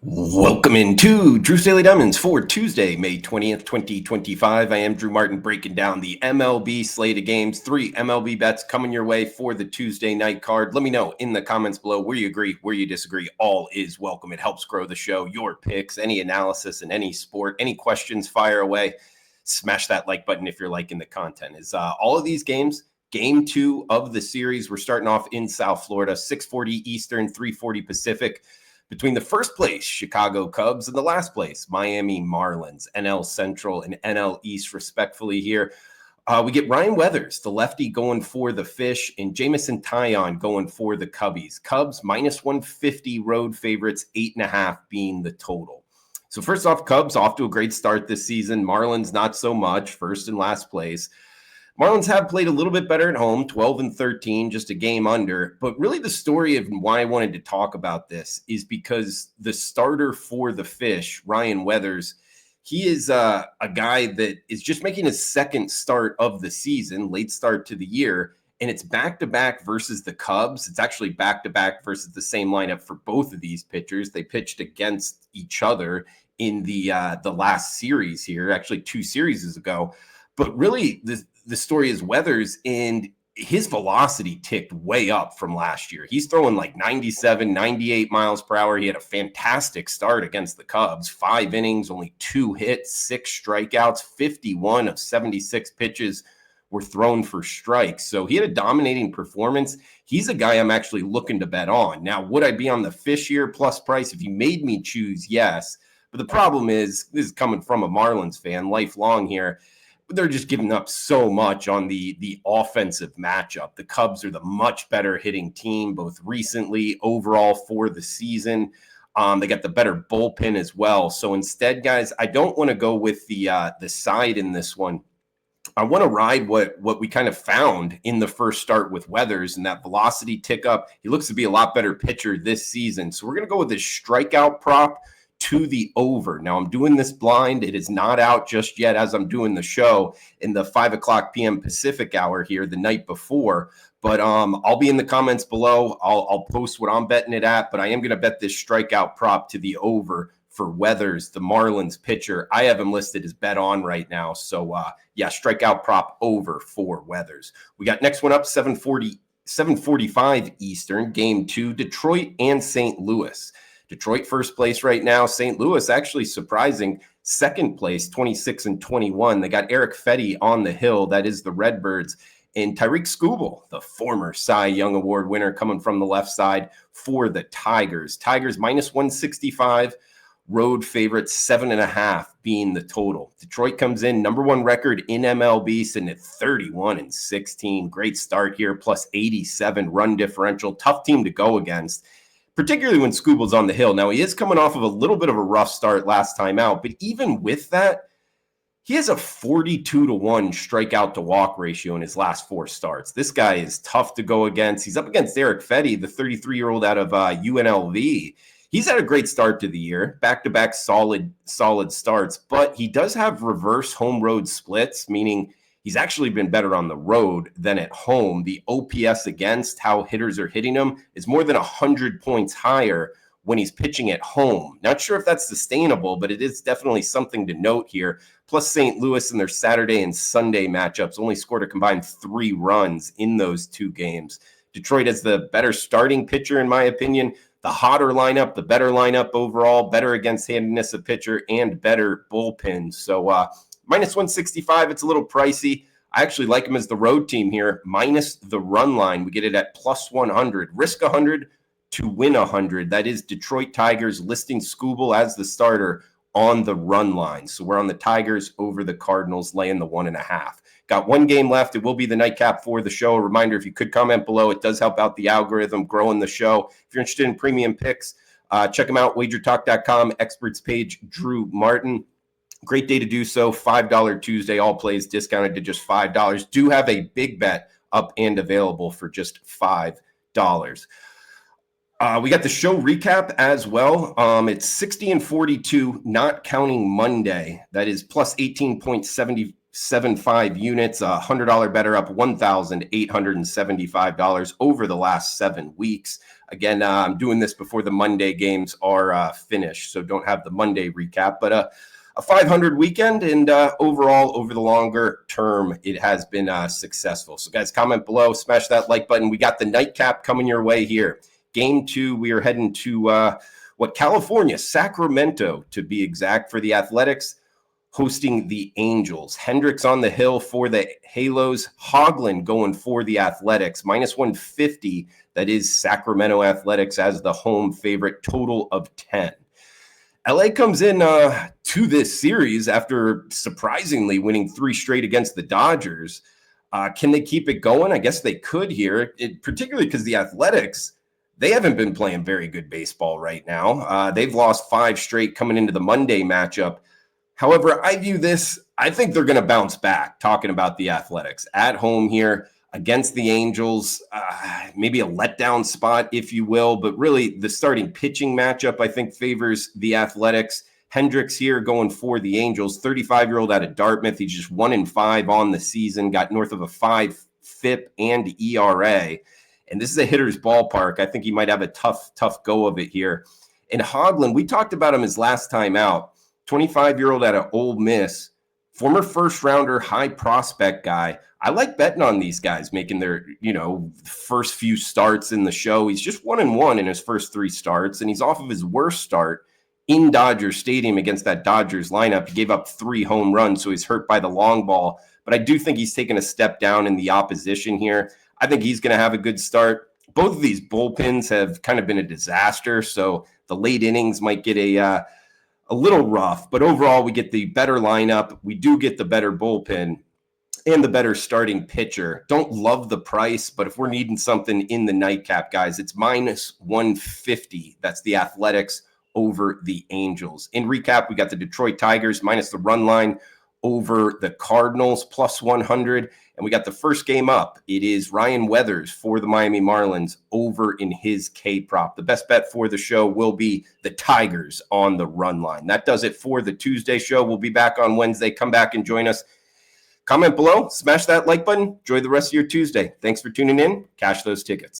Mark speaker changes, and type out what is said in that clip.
Speaker 1: Welcome into Drew's Daily Diamonds for Tuesday, May 20th, 2025. I am Drew Martin breaking down the MLB slate of games. 3 MLB bets coming your way for the Tuesday night card. Let me know in the comments below where you agree, where you disagree. All is welcome. It helps grow the show. Your picks, any analysis in any sport, any questions, fire away. Smash that like button if you're liking the content. All of these games, game 2 of the series. We're starting off in South Florida, 6:40 Eastern, 3:40 Pacific. Between the first place, Chicago Cubs, and the last place, Miami Marlins, NL Central and NL East, respectfully here. We get Ryan Weathers, the lefty, going for the Fish, and Jamison Taillon going for the Cubbies. Cubs minus 150 road favorites, 8.5 being the total. So first off, Cubs off to a great start this season. Marlins not so much, first and last place. Marlins have played a little bit better at home, 12-13, just a game under. But really the story of why I wanted to talk about this is because the starter for the Fish, Ryan Weathers, he is a guy that is just making his second start of the season, late start to the year, and it's back-to-back versus the Cubs. It's actually back-to-back versus the same lineup for both of these pitchers. They pitched against each other in the last series here, actually 2 series ago. But really, the story is Weathers, and his velocity ticked way up from last year. He's throwing like 97, 98 miles per hour. He had a fantastic start against the Cubs, 5 innings, only 2 hits, 6 strikeouts, 51 of 76 pitches were thrown for strikes. So he had a dominating performance. He's a guy I'm actually looking to bet on. Now, would I be on the Fish here plus price? If you made me choose, yes. But the problem is, this is coming from a Marlins fan, lifelong here. They're just giving up so much on the offensive matchup. The Cubs are the much better hitting team, both recently, overall for the season. They got the better bullpen as well. So instead, guys, I don't want to go with the side in this one. I want to ride what we kind of found in the first start with Weathers and that velocity tick up. He looks to be a lot better pitcher this season. So we're going to go with this strikeout prop to the over. Now, I'm doing this blind. It is not out just yet as I'm doing the show in the 5:00 p.m. Pacific hour here the night before. But I'll be in the comments below. I'll post what I'm betting it at. But I am going to bet this strikeout prop to the over for Weathers, the Marlins pitcher. I have him listed as bet on right now. So, yeah, strikeout prop over for Weathers. We got next one up, 7:45 Eastern, game 2, Detroit and St. Louis. Detroit first place right now. St. Louis actually surprising second place, 26-21. They got Eric Fetty on the hill. That is the Redbirds. And Tyreek Skubal, the former Cy Young Award winner, coming from the left side for the Tigers. Tigers minus 165. Road favorites, 7.5 being the total. Detroit comes in number 1 record in MLB, sitting at 31-16. Great start here, plus 87 run differential. Tough team to go against, particularly when Skubal's on the hill. Now, he is coming off of a little bit of a rough start last time out, but even with that, he has a 42-1 strikeout to walk ratio in his last 4 starts. This guy is tough to go against. He's up against Eric Fetty, the 33-year-old out of UNLV. He's had a great start to the year, back-to-back solid starts, but he does have reverse home road splits, meaning he's actually been better on the road than at home. The OPS against, how hitters are hitting him, is more than 100 points higher when he's pitching at home. Not sure if that's sustainable, but it is definitely something to note here. Plus, St. Louis in their Saturday and Sunday matchups only scored a combined 3 runs in those 2 games. Detroit is the better starting pitcher, in my opinion. The hotter lineup, the better lineup overall, better against handedness of pitcher, and better bullpen. So, minus 165, it's a little pricey. I actually like him as the road team here, minus the run line. We get it at plus 100. Risk 100 to win 100. That is Detroit Tigers listing Skubal as the starter on the run line. So we're on the Tigers over the Cardinals, laying the 1.5. Got 1 game left. It will be the nightcap for the show. A reminder, if you could comment below, it does help out the algorithm, growing the show. If you're interested in premium picks, check them out, WagerTalk.com, experts page, Drew Martin. Great day to do so. $5 Tuesday, all plays discounted to just $5. Do have a big bet up and available for just $5. We got the show recap as well. It's 60-42, not counting Monday. That is plus 18.75 units, $100 better, up $1,875 over the last 7 weeks. Again, I'm doing this before the Monday games are finished, so don't have the Monday recap. But a 500 weekend, and overall, over the longer term, it has been successful. So, guys, comment below, smash that like button. We got the nightcap coming your way here. Game 2, we are heading to California, Sacramento, to be exact, for the Athletics, hosting the Angels. Hendricks on the hill for the Halos. Hoagland going for the Athletics. Minus 150. That is Sacramento Athletics as the home favorite. Total of 10. LA comes in to this series after surprisingly winning 3 straight against the Dodgers. Can they keep it going? I guess they could here, particularly because the Athletics, they haven't been playing very good baseball right now. They've lost 5 straight coming into the Monday matchup. However, I view this, I think they're going to bounce back, talking about the Athletics. At home here against the Angels, maybe a letdown spot, if you will, but really the starting pitching matchup, I think, favors the Athletics. Hendricks here going for the Angels, 35-year-old out of Dartmouth. He's just 1-5 on the season, got north of a 5 FIP and ERA. And this is a hitter's ballpark. I think he might have a tough go of it here. And Hoagland, we talked about him his last time out. 25-year-old out of Ole Miss, former first-rounder, high prospect guy. I like betting on these guys making their, first few starts in the show. He's just 1-1 in his first 3 starts, and he's off of his worst start in Dodger Stadium against that Dodgers lineup. He gave up 3 home runs, so he's hurt by the long ball. But I do think he's taken a step down in the opposition here. I think he's going to have a good start. Both of these bullpens have kind of been a disaster, so the late innings might get a little rough, but overall we get the better lineup. We do get the better bullpen and the better starting pitcher. Don't love the price, but if we're needing something in the nightcap, guys, it's minus 150. That's the Athletics over the Angels. In recap, we got the Detroit Tigers minus the run line over the Cardinals plus 100. And we got the first game up. It is Ryan Weathers for the Miami Marlins over in his K-prop. The best bet for the show will be the Tigers on the run line. That does it for the Tuesday show. We'll be back on Wednesday. Come back and join us. Comment below. Smash that like button. Enjoy the rest of your Tuesday. Thanks for tuning in. Cash those tickets.